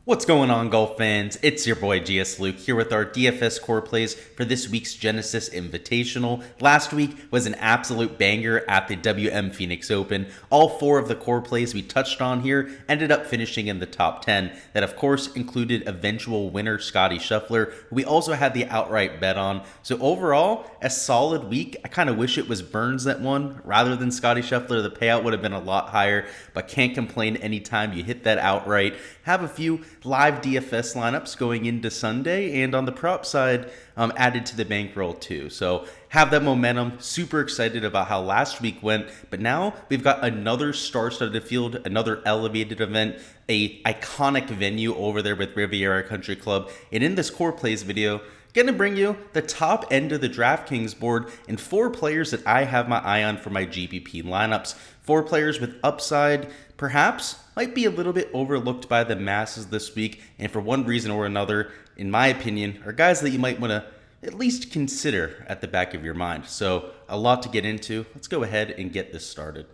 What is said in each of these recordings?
What's going on, golf fans? It's your boy Gsluke here with our DFS core plays for this week's Genesis Invitational. Last week was an absolute banger at the WM Phoenix Open. All four of the core plays we touched on here ended up finishing in the top 10. That, of course, included eventual winner Scottie Scheffler, who we also had the outright bet on. So overall, a solid week. I kind of wish it was Burns that won rather than Scottie Scheffler. The payout would have been a lot higher, but can't complain anytime you hit that outright. Have a few live DFS lineups going into Sunday, and on the prop side, added to the bankroll too. So have that momentum. Super excited about how last week went, but now we've got another star-studded field, another elevated event, a iconic venue over there with Riviera Country Club. And in this core plays video, going to bring you the top end of the Draftkings board and four players that I have my eye on for my GPP lineups. Four players with upside, perhaps might be a little bit overlooked by the masses this week, and for one reason or another, in my opinion, are guys that you might want to at least consider at the back of your mind. So a lot to get into. Let's go ahead and get this started.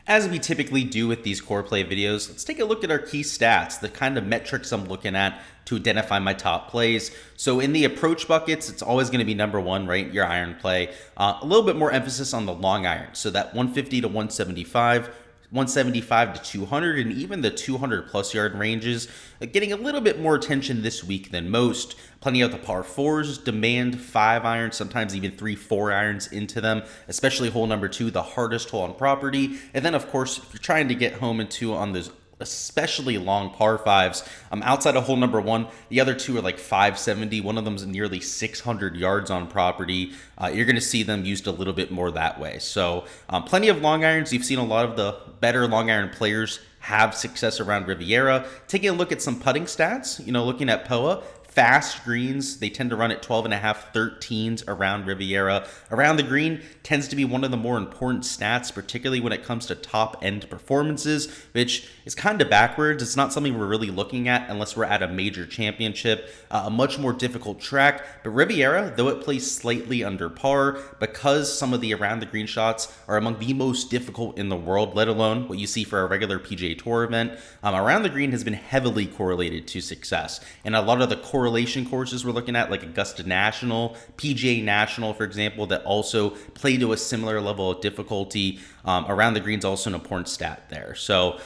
As we typically do with these core play videos, let's take a look at our key stats, the kind of metrics I'm looking at to identify my top plays. So in the approach buckets, it's always going to be number one, right? Your iron play. A little bit more emphasis on the long iron. So that 150 to 175, 175 to 200, and even the 200 plus yard ranges, getting a little bit more attention this week than most. Plenty of the par fours demand 5 irons, sometimes even 3-4 irons into them, especially hole number 2, the hardest hole on property. And then, of course, if you're trying to get home into on those especially long par fives, outside of hole number 1, the other two are like 570. One of them's nearly 600 yards on property. You're going to see them used a little bit more that way. So plenty of long irons. You've seen a lot of the better long iron players have success around Riviera. Taking a look at some putting stats, looking at POA, fast greens, they tend to run at 12.5, 13s around Riviera. Around the green tends to be one of the more important stats, particularly when it comes to top-end performances, which is kind of backwards. It's not something we're really looking at unless we're at a major championship, a much more difficult track. But Riviera, though it plays slightly under par, because some of the around-the-green shots are among the most difficult in the world, let alone what you see for a regular PGA Tour event, around the green has been heavily correlated to success. And a lot of the correlation courses we're looking at, like Augusta National, PGA National, for example, that also play to a similar level of difficulty. Around the green is also an important stat there. So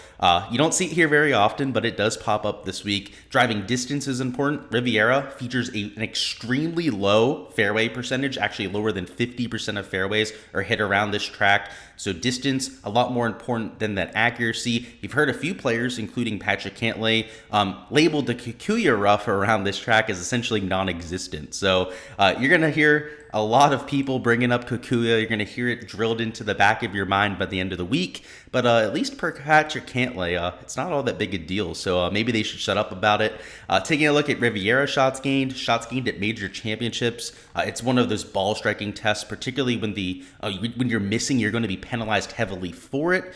you don't see it here very often, but it does pop up this week. Driving distance is important. Riviera features an extremely low fairway percentage, actually lower than 50% of fairways are hit around this track. So distance, a lot more important than that accuracy. You've heard a few players, including Patrick Cantlay, labeled the Kikuyu rough around this track as essentially non-existent. So you're going to hear a lot of people bringing up Kikuyu. You're going to hear it drilled into the back of your mind by the end of the week. But at least per Patrick Cantlay, it's not all that big a deal. So maybe they should shut up about it. Taking a look at Riviera shots gained at major championships. It's one of those ball striking tests, particularly when you're missing, you're going to be penalized heavily for it.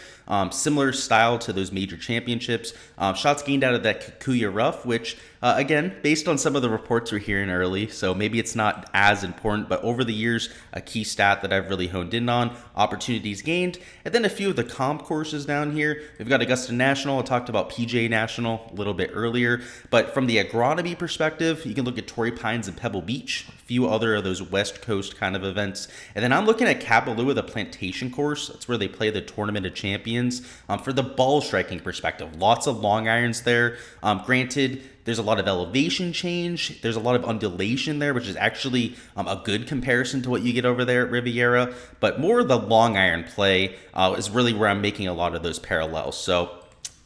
Similar style to those major championships. Shots gained out of that Kikuyu rough, which again, based on some of the reports we're hearing early, so maybe it's not as important, but over the years, a key stat that I've really honed in on, opportunities gained. And then a few of the comp courses down here. We've got Augusta National. I talked about PGA National a little bit earlier, but from the agronomy perspective, you can look at Torrey Pines and Pebble Beach, a few other of those West Coast kind of events. And then I'm looking at Kapalua, the Plantation course. That's where they play the Tournament of Champions. For the ball striking perspective, lots of long irons there. Granted, there's a lot of elevation change. There's a lot of undulation there, which is actually a good comparison to what you get over there at Riviera. But more the long iron play is really where I'm making a lot of those parallels. So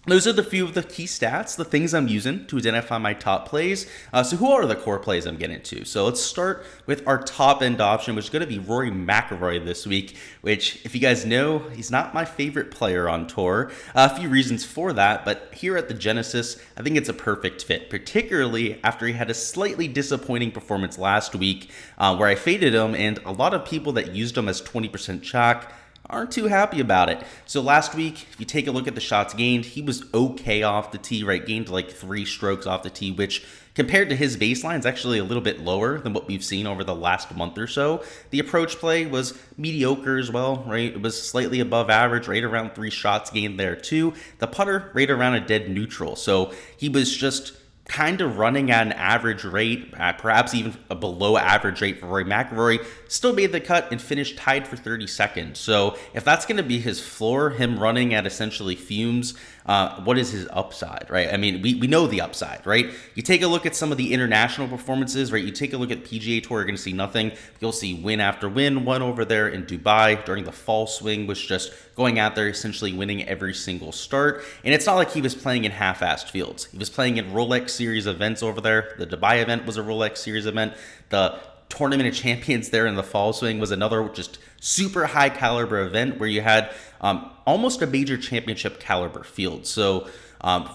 those are the few of the key stats, the things I'm using to identify my top plays. So who are the core plays I'm getting to? So let's start with our top end option, which is going to be Rory McIlroy this week, which, if you guys know, he's not my favorite player on tour. A few reasons for that, but here at the Genesis, I think it's a perfect fit, particularly after he had a slightly disappointing performance last week where I faded him, and a lot of people that used him as 20% chalk aren't too happy about it. So last week, if you take a look at the shots gained, he was okay off the tee, right? Gained like 3 strokes off the tee, which compared to his baseline is actually a little bit lower than what we've seen over the last month or so. The approach play was mediocre as well, right? It was slightly above average, right around 3 shots gained there too. The putter, right around a dead neutral. So he was just kind of running at an average rate, perhaps even a below average rate for Rory McIlroy, still made the cut and finished tied for 32nd. So if that's going to be his floor, him running at essentially fumes, what is his upside, right? I mean, we know the upside, right? You take a look at some of the international performances, right? You take a look at PGA Tour, you're going to see nothing. You'll see win after win. One over there in Dubai during the fall swing was just going out there, essentially winning every single start. And it's not like he was playing in half-assed fields. He was playing in Rolex Series events over there. The Dubai event was a Rolex Series event. The Tournament of Champions there in the fall swing was another just super high caliber event where you had almost a major championship caliber field. So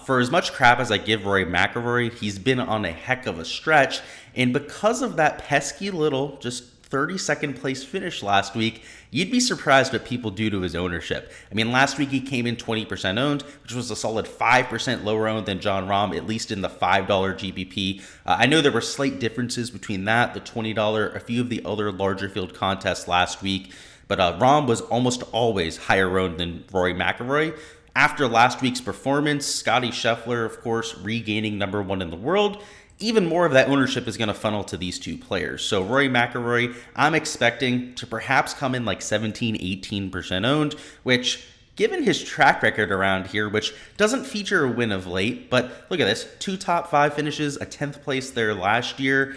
for as much crap as I give Rory McIlroy, he's been on a heck of a stretch. And because of that pesky little just 32nd place finish last week, you'd be surprised what people do to his ownership. I mean, last week he came in 20% owned, which was a solid 5% lower owned than Jon Rahm, at least in the $5 GPP. I know there were slight differences between that, the $20, a few of the other larger field contests last week, but Rahm was almost always higher owned than Rory McIlroy. After last week's performance, Scottie Scheffler, of course, regaining number one in the world, even more of that ownership is going to funnel to these two players. So Rory McIlroy, I'm expecting to perhaps come in like 17, 18% owned, which given his track record around here, which doesn't feature a win of late, but look at this, 2 top 5 finishes, a 10th place there last year.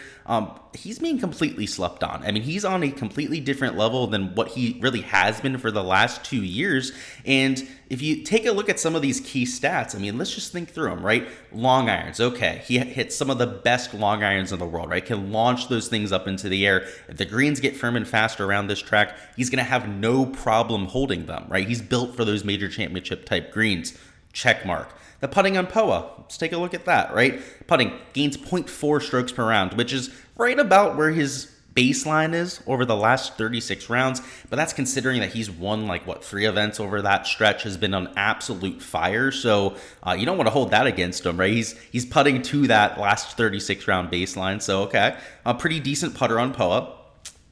He's being completely slept on. I mean, he's on a completely different level than what he really has been for the last 2 years. And if you take a look at some of these key stats, I mean, let's just think through them, right? Long irons, okay. He hits some of the best long irons in the world, right? Can launch those things up into the air. If the greens get firm and fast around this track, he's going to have no problem holding them, right? He's built for those major championship type greens. Check mark. The putting on POA, let's take a look at that, right? Putting gains 0.4 strokes per round, which is right about where his baseline is over the last 36 rounds, but that's considering that he's won like 3 events over that stretch, has been on absolute fire. So you don't want to hold that against him, right? He's putting to that last 36 round baseline. So okay, a pretty decent putter on POA.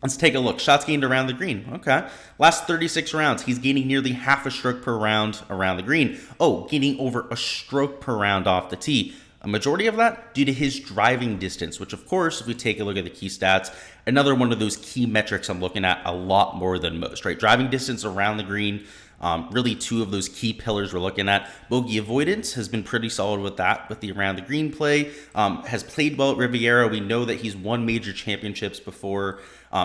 Let's take a look. Shots gained around the green. Okay. Last 36 rounds, he's gaining nearly half a stroke per round around the green. Oh, gaining over a stroke per round off the tee. A majority of that due to his driving distance, which of course, if we take a look at the key stats, another one of those key metrics I'm looking at a lot more than most, right? Driving distance around the green, really 2 of those key pillars we're looking at. Bogey avoidance has been pretty solid with that, with the around the green play. Has played well at Riviera. We know that he's won major championships before.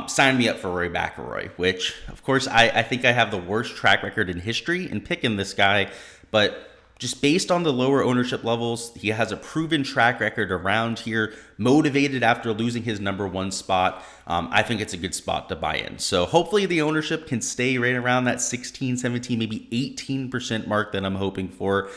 Sign me up for Rory McIlroy, which of course I think I have the worst track record in history in picking this guy, but just based on the lower ownership levels, he has a proven track record around here, motivated after losing his number 1 spot. I think it's a good spot to buy in. So hopefully the ownership can stay right around that 16, 17, maybe 18% mark that I'm hoping for,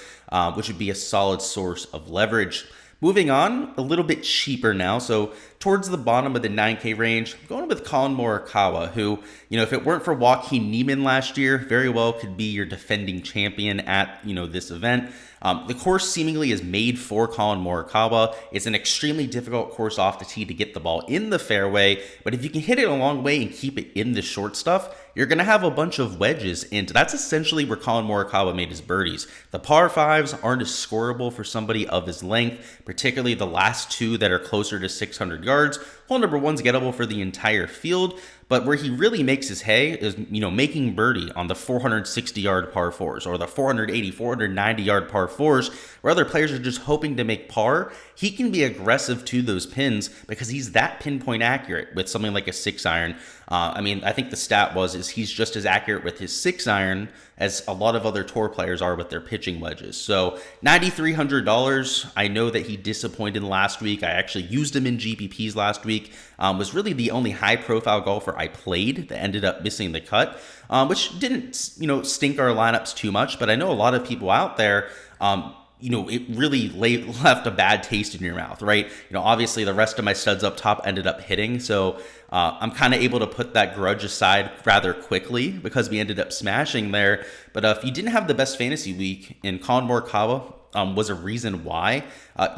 which would be a solid source of leverage. Moving on, a little bit cheaper now. So towards the bottom of the 9K range, I'm going with Collin Morikawa, who, if it weren't for Joaquin Niemann last year, very well could be your defending champion at, this event. The course seemingly is made for Collin Morikawa. It's an extremely difficult course off the tee to get the ball in the fairway, but if you can hit it a long way and keep it in the short stuff, you're going to have a bunch of wedges, and that's essentially where Collin Morikawa made his birdies. The par 5s aren't as scoreable for somebody of his length, particularly the last 2 that are closer to 600 yards. Hole number 1's gettable for the entire field, but where he really makes his hay is, making birdie on the 460-yard par 4s or the 480, 490-yard par 4s, where other players are just hoping to make par. He can be aggressive to those pins because he's that pinpoint accurate with something like a 6-iron. I think the stat is he's just as accurate with his 6-iron as a lot of other tour players are with their pitching wedges. So $9,300. I know that he disappointed last week. I actually used him in GPPs last week. Was really the only high-profile golfer I played that ended up missing the cut, which didn't, stink our lineups too much. But I know a lot of people out there, it really left a bad taste in your mouth, right? Obviously the rest of my studs up top ended up hitting. So I'm kind of able to put that grudge aside rather quickly because we ended up smashing there. But if you didn't have the best fantasy week in Collin Morikawa, was a reason why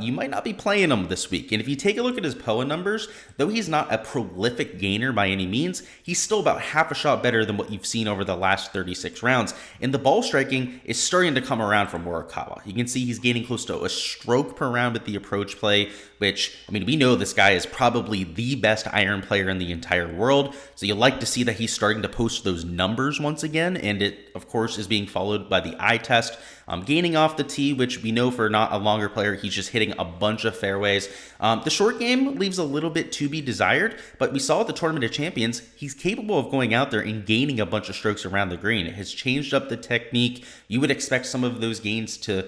you might not be playing him this week. And if you take a look at his POA numbers, though he's not a prolific gainer by any means, he's still about half a shot better than what you've seen over the last 36 rounds. And the ball striking is starting to come around from Morikawa. You can see he's gaining close to a stroke per round with the approach play, which, I mean, we know this guy is probably the best iron player in the entire world. So you like to see that he's starting to post those numbers once again. And it, of course, is being followed by the eye test. Gaining off the tee, which we know for not a longer player, he's just hitting a bunch of fairways. The short game leaves a little bit to be desired, but we saw at the Tournament of Champions, he's capable of going out there and gaining a bunch of strokes around the green. It has changed up the technique. You would expect some of those gains to,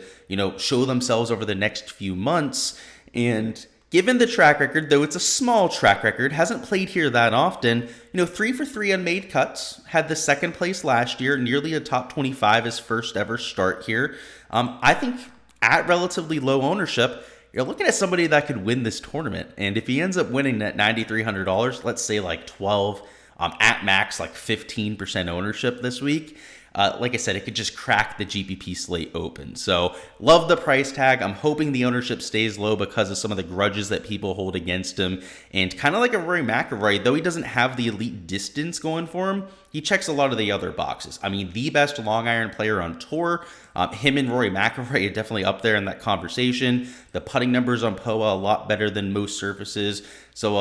show themselves over the next few months. And given the track record, though it's a small track record, hasn't played here that often, 3 for 3 unmade cuts, had the second place last year, nearly a top 25 his first ever start here. I think at relatively low ownership, you're looking at somebody that could win this tournament. And if he ends up winning at $9,300, let's say like 12, at max like 15% ownership this week, like I said, it could just crack the GPP slate open. So love the price tag. I'm hoping the ownership stays low because of some of the grudges that people hold against him. And kind of like a Rory McIlroy, though he doesn't have the elite distance going for him, he checks a lot of the other boxes. I mean, the best long iron player on tour. Him and Rory McIlroy are definitely up there in that conversation. The putting numbers on POA a lot better than most surfaces. So,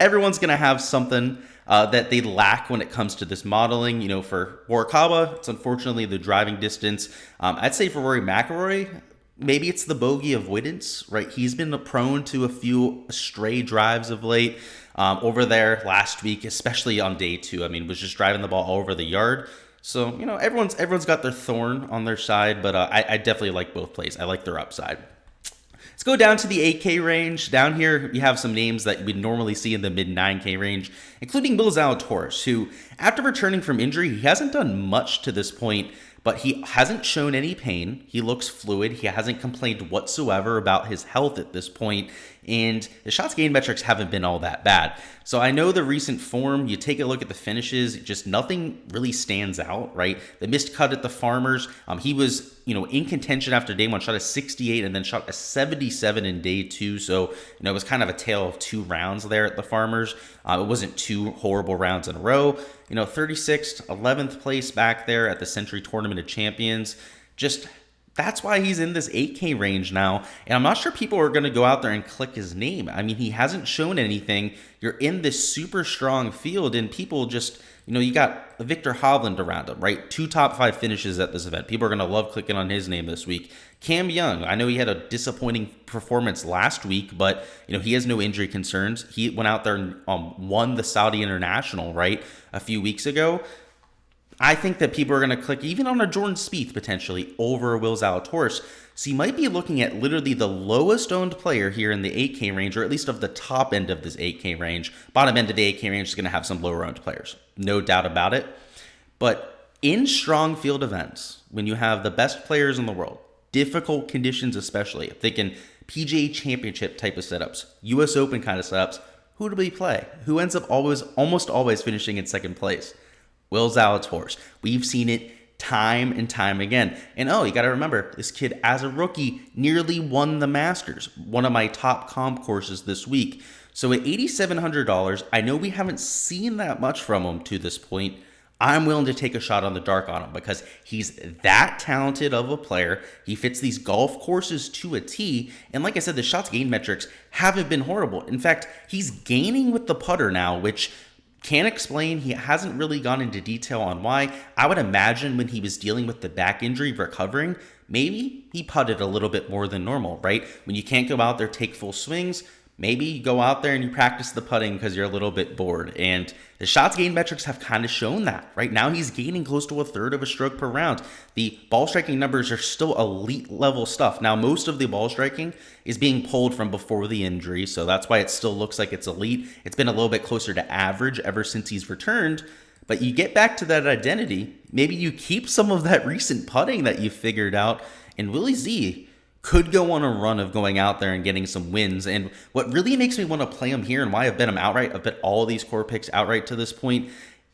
everyone's going to have something that they lack when it comes to this modeling. For Morikawa, it's unfortunately the driving distance. I'd say for Rory McIlroy, maybe it's the bogey avoidance, right? He's been prone to a few stray drives of late. Over there last week, especially on day 2, was just driving the ball all over the yard. So, everyone's got their thorn on their side, but I definitely like both plays. I like their upside. Let's go down to the 8K range. Down here, you have some names that we'd normally see in the mid 9K range, including Will Zalatoris, who, after returning from injury, he hasn't done much to this point, but he hasn't shown any pain. He looks fluid. He hasn't complained whatsoever about his health at this point, and the shots gained metrics haven't been all that bad. So I know the recent form, you take a look at the finishes, just nothing really stands out, right? The missed cut at the Farmers, he was, in contention after day 1, shot a 68 and then shot a 77 in day 2. So, it was kind of a tale of 2 rounds there at the Farmers. It wasn't 2 horrible rounds in a row. 36th, 11th place back there at the Century Tournament of Champions. Just, that's why he's in this 8K range now. And I'm not sure people are going to go out there and click his name. He hasn't shown anything. You're in this super strong field, and people just, you got Victor Hovland around him, right? 2 top 5 finishes at this event. People are going to love clicking on his name this week. Cam Young, I know he had a disappointing performance last week, but, he has no injury concerns. He went out there and won the Saudi International, right, a few weeks ago. I think that people are going to click even on a Jordan Spieth potentially over Will Zalatoris. So you might be looking at literally the lowest owned player here in the 8K range, or at least of the top end of this 8K range. Bottom end of the 8K range is going to have some lower owned players, no doubt about it. But in strong field events, when you have the best players in the world, difficult conditions especially, I'm thinking PGA Championship type of setups, US Open kind of setups, who do we play? Who ends up almost always finishing in second place? Will Zalatoris. We've seen it time and time again. And you got to remember, this kid as a rookie nearly won the Masters, one of my top comp courses this week. So at $8,700, I know we haven't seen that much from him to this point. I'm willing to take a shot on the dark on him because he's that talented of a player. He fits these golf courses to a T. And like I said, the shots gained metrics haven't been horrible. In fact, he's gaining with the putter now, which can't explain. He hasn't really gone into detail on why. I would imagine when he was dealing with the back injury recovering, maybe he putted a little bit more than normal, right? When you can't go out there, take full swings, maybe you go out there and you practice the putting because you're a little bit bored. And the shots gained metrics have kind of shown that. Right now, he's gaining close to a third of a stroke per round. The ball striking numbers are still elite level stuff. Now, most of the ball striking is being pulled from before the injury, so that's why it still looks like it's elite. It's been a little bit closer to average ever since he's returned. But you get back to that identity. Maybe you keep some of that recent putting that you figured out, and Willie Z could go on a run of going out there and getting some wins. And what really makes me want to play him here and why I've bet him outright, I've bet all these core picks outright to this point,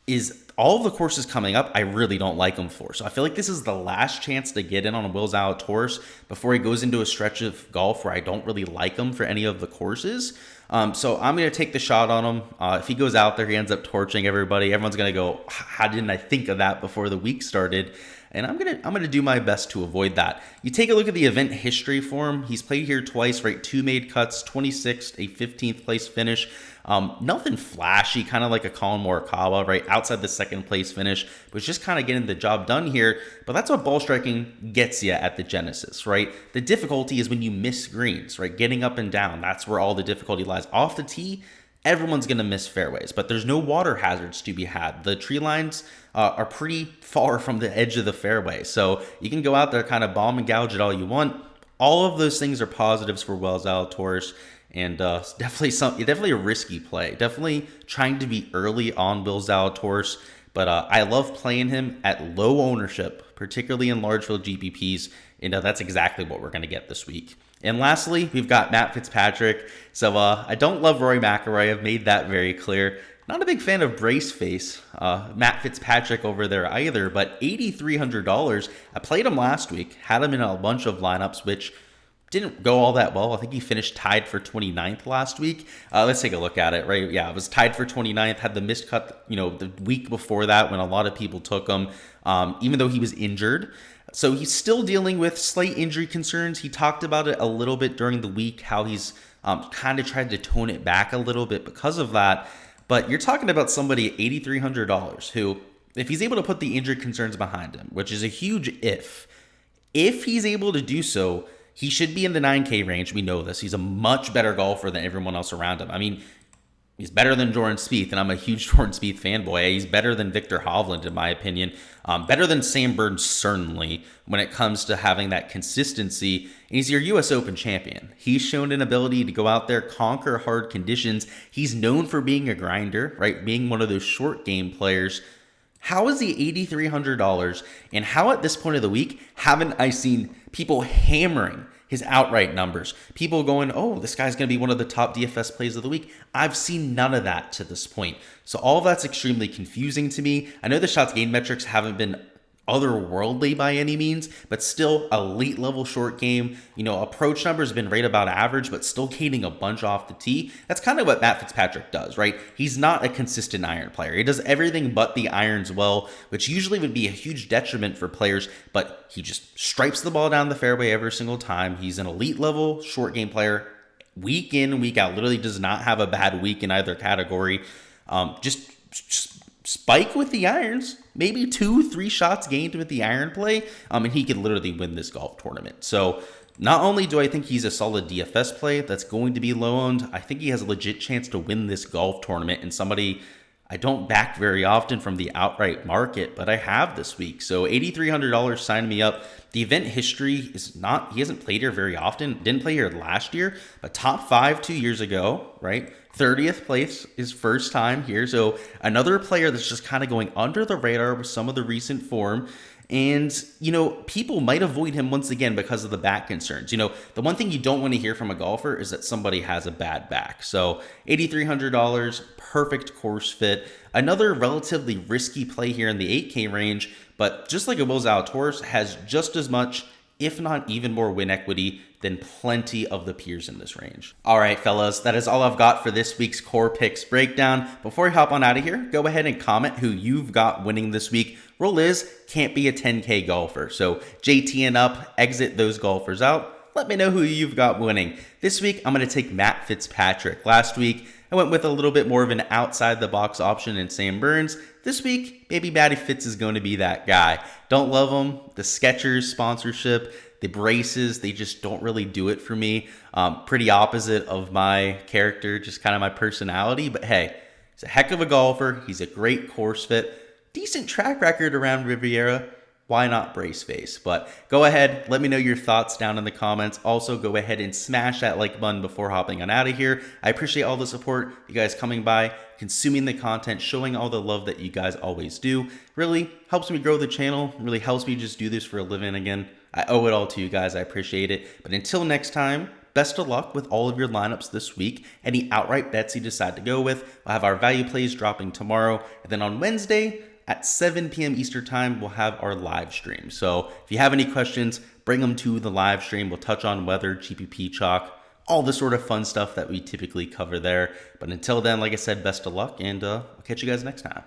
is all of the courses coming up, I really don't like him for. So I feel like this is the last chance to get in on a Will Zalatoris before he goes into a stretch of golf where I don't really like him for any of the courses. So I'm going to take the shot on him. If he goes out there, he ends up torching everybody. Everyone's going to go, how didn't I think of that before the week started? And I'm gonna do my best to avoid that. You take a look at the event history for him. He's played here twice, right? 2 made cuts, 26th, a 15th place finish. Nothing flashy, kind of like a Colin Morikawa, right? Outside the second place finish, but just kind of getting the job done here. But that's what ball striking gets you at the Genesis, right? The difficulty is when you miss greens, right? Getting up and down, that's where all the difficulty lies. Off the tee, everyone's going to miss fairways, but there's no water hazards to be had. The tree lines are pretty far from the edge of the fairway, so you can go out there, kind of bomb and gouge it all you want. All of those things are positives for Will Zalatoris, and definitely a risky play. Definitely trying to be early on Will Zalatoris, but I love playing him at low ownership, particularly in large field GPPs, and that's exactly what we're going to get this week. And lastly, we've got Matt Fitzpatrick. So I don't love Rory McIlroy. I've made that very clear. Not a big fan of Brace Face, Matt Fitzpatrick over there either, but $8,300. I played him last week, had him in a bunch of lineups, which didn't go all that well. I think he finished tied for 29th last week. Let's take a look at it, right? Yeah, I was tied for 29th, had the missed cut, the week before that when a lot of people took him, even though he was injured. So he's still dealing with slight injury concerns. He talked about it a little bit during the week, how he's kind of tried to tone it back a little bit because of that. But you're talking about somebody at $8,300 who, if he's able to put the injury concerns behind him, which is a huge if he's able to do so, he should be in the 9K range. We know this. He's a much better golfer than everyone else around him. I mean, he's better than Jordan Spieth, and I'm a huge Jordan Spieth fanboy. He's better than Victor Hovland, in my opinion. Better than Sam Burns, certainly, when it comes to having that consistency. And he's your U.S. Open champion. He's shown an ability to go out there, conquer hard conditions. He's known for being a grinder, right? Being one of those short game players. How is he $8,300? And how at this point of the week haven't I seen people hammering his outright numbers? People going, oh, this guy's going to be one of the top DFS plays of the week. I've seen none of that to this point. So all of that's extremely confusing to me. I know the shots gained metrics haven't been otherworldly by any means, but still elite level short game. Approach numbers have been right about average, but still gaining a bunch off the tee. That's kind of what Matt Fitzpatrick does, right? He's not a consistent iron player. He does everything but the irons well, which usually would be a huge detriment for players, but he just stripes the ball down the fairway every single time. He's an elite level short game player, week in, week out, literally does not have a bad week in either category. Just spike with the irons, maybe 2-3 shots gained with the iron play, and he could literally win this golf tournament. So not only do I think he's a solid DFS play that's going to be low owned, I think he has a legit chance to win this golf tournament, and somebody I don't back very often from the outright market, but I have this week. So $8,300, sign me up. The event history is not, he hasn't played here very often, didn't play here last year, but top 5 2 years ago, right? 30th place his first time here. So another player that's just kind of going under the radar with some of the recent form. And, people might avoid him once again because of the back concerns. The one thing you don't want to hear from a golfer is that somebody has a bad back. So $8,300, perfect course fit. Another relatively risky play here in the 8K range, but just like a Will Zalatoris, has just as much, if not even more win equity than plenty of the peers in this range. All right, fellas, that is all I've got for this week's Core Picks breakdown. Before we hop on out of here, go ahead and comment who you've got winning this week. Rule is, can't be a 10K golfer. So JT and up, exit those golfers out. Let me know who you've got winning. This week, I'm going to take Matt Fitzpatrick. Last week, I went with a little bit more of an outside-the-box option in Sam Burns. This week, maybe Matty Fitz is going to be that guy. Don't love him. The Skechers sponsorship, the braces, they just don't really do it for me. Pretty opposite of my character, just kind of my personality. But hey, he's a heck of a golfer. He's a great course fit. Decent track record around Riviera. Why not brace face? But go ahead, let me know your thoughts down in the comments. Also, go ahead and smash that like button before hopping on out of here. I appreciate all the support, you guys coming by, consuming the content, showing all the love that you guys always do. Really helps me grow the channel, really helps me just do this for a living again. I owe it all to you guys. I appreciate it. But until next time, best of luck with all of your lineups this week. Any outright bets you decide to go with, we'll have our value plays dropping tomorrow. And then on Wednesday at 7 p.m. Eastern time, we'll have our live stream. So if you have any questions, bring them to the live stream. We'll touch on weather, GPP chalk, all the sort of fun stuff that we typically cover there. But until then, like I said, best of luck, and I'll catch you guys next time.